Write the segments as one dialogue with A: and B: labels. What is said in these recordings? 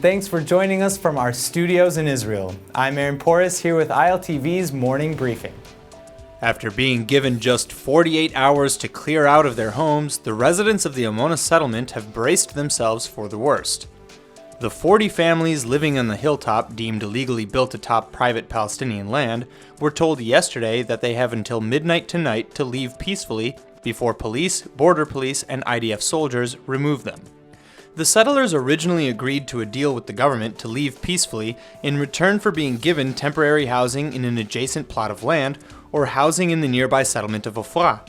A: thanks for joining us from our studios in Israel. I'm Aaron Porras here with ILTV's Morning Briefing.
B: After being given just 48 hours to clear out of their homes, the residents of the Amona settlement have braced themselves for the worst. The 40 families living on the hilltop deemed illegally built atop private Palestinian land were told yesterday that they have until midnight tonight to leave peacefully before police, border police, and IDF soldiers remove them. The settlers originally agreed to a deal with the government to leave peacefully in return for being given temporary housing in an adjacent plot of land or housing in the nearby settlement of Ofra.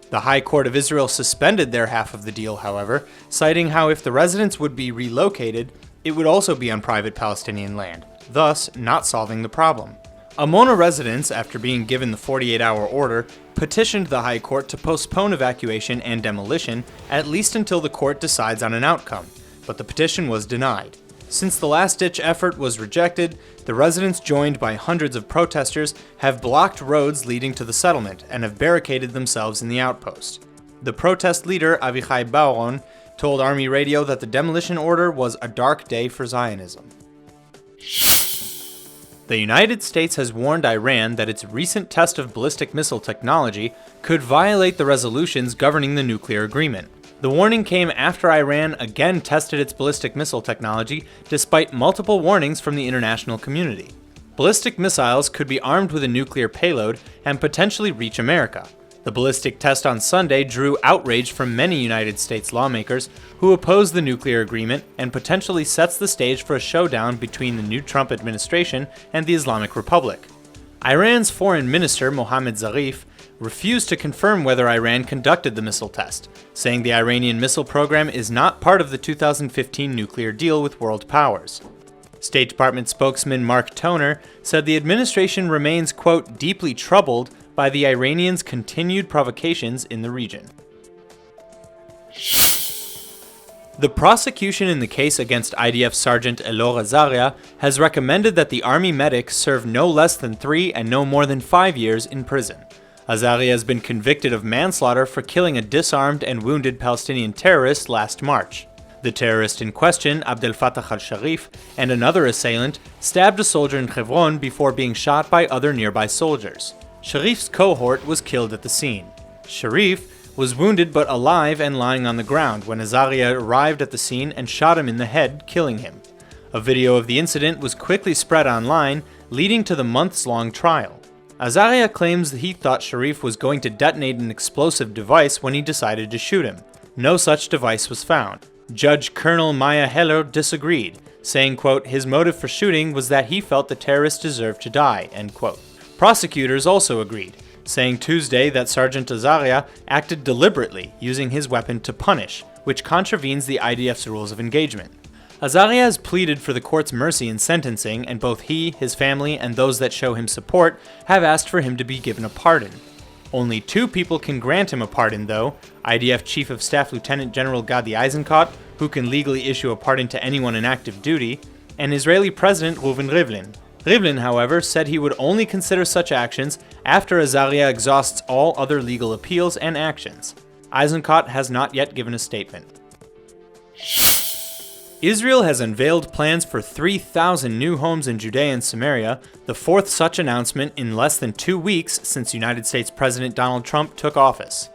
B: The High Court of Israel suspended their half of the deal, however, citing how if the residents would be relocated, it would also be on private Palestinian land, thus not solving the problem. Amona residents, after being given the 48-hour order, petitioned the High Court to postpone evacuation and demolition at least until the court decides on an outcome, but the petition was denied. Since the last-ditch effort was rejected, the residents, joined by hundreds of protesters, have blocked roads leading to the settlement and have barricaded themselves in the outpost. The protest leader, Avichai Bauron, told Army Radio that the demolition order was a dark day for Zionism. The United States has warned Iran that its recent test of ballistic missile technology could violate the resolutions governing the nuclear agreement. The warning came after Iran again tested its ballistic missile technology despite multiple warnings from the international community. Ballistic missiles could be armed with a nuclear payload and potentially reach America. The ballistic test on Sunday drew outrage from many United States lawmakers who oppose the nuclear agreement and potentially sets the stage for a showdown between the new Trump administration and the Islamic Republic. Iran's foreign minister, Mohammad Zarif, refused to confirm whether Iran conducted the missile test, saying the Iranian missile program is not part of the 2015 nuclear deal with world powers. State Department spokesman Mark Toner said the administration remains, quote, deeply troubled by the Iranians' continued provocations in the region. The prosecution in the case against IDF Sergeant Elor Azaria has recommended that the Army medic serve no less than 3 and no more than 5 years in prison. Azaria has been convicted of manslaughter for killing a disarmed and wounded Palestinian terrorist last March. The terrorist in question, Abdel Fattah al-Sharif, and another assailant, stabbed a soldier in Hebron before being shot by other nearby soldiers. Sharif's cohort was killed at the scene. Sharif was wounded but alive and lying on the ground when Azaria arrived at the scene and shot him in the head, killing him. A video of the incident was quickly spread online, leading to the months-long trial. Azaria claims that he thought Sharif was going to detonate an explosive device when he decided to shoot him. No such device was found. Judge Colonel Maya Heller disagreed, saying, quote, his motive for shooting was that he felt the terrorist deserved to die, end quote. Prosecutors also agreed, saying Tuesday that Sergeant Azaria acted deliberately, using his weapon to punish, which contravenes the IDF's rules of engagement. Azaria has pleaded for the court's mercy in sentencing, and both he, his family, and those that show him support have asked for him to be given a pardon. Only 2 people can grant him a pardon, though: IDF Chief of Staff Lieutenant General Gadi Eisenkot, who can legally issue a pardon to anyone in active duty, and Israeli President Reuven Rivlin. Rivlin, however, said he would only consider such actions after Azaria exhausts all other legal appeals and actions. Eisenkot has not yet given a statement. Israel has unveiled plans for 3,000 new homes in Judea and Samaria, the 4th such announcement in less than 2 weeks since United States President Donald Trump took office.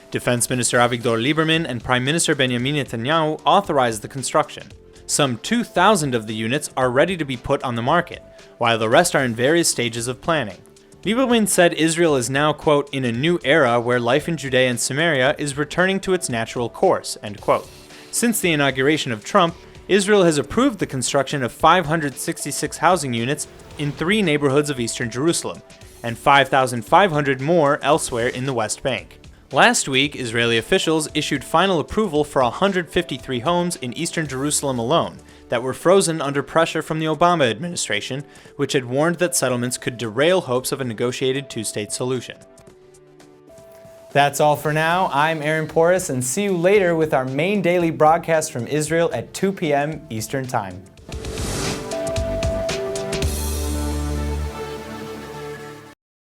B: Defense Minister Avigdor Lieberman and Prime Minister Benjamin Netanyahu authorized the construction. Some 2,000 of the units are ready to be put on the market, while the rest are in various stages of planning. Lieberman said Israel is now, quote, in a new era where life in Judea and Samaria is returning to its natural course, end quote. Since the inauguration of Trump, Israel has approved the construction of 566 housing units in 3 neighborhoods of eastern Jerusalem, and 5,500 more elsewhere in the West Bank. Last week, Israeli officials issued final approval for 153 homes in eastern Jerusalem alone that were frozen under pressure from the Obama administration, which had warned that settlements could derail hopes of a negotiated 2-state solution.
A: That's all for now. I'm Aaron Porras, and see you later with our main daily broadcast from Israel at 2 p.m. Eastern Time.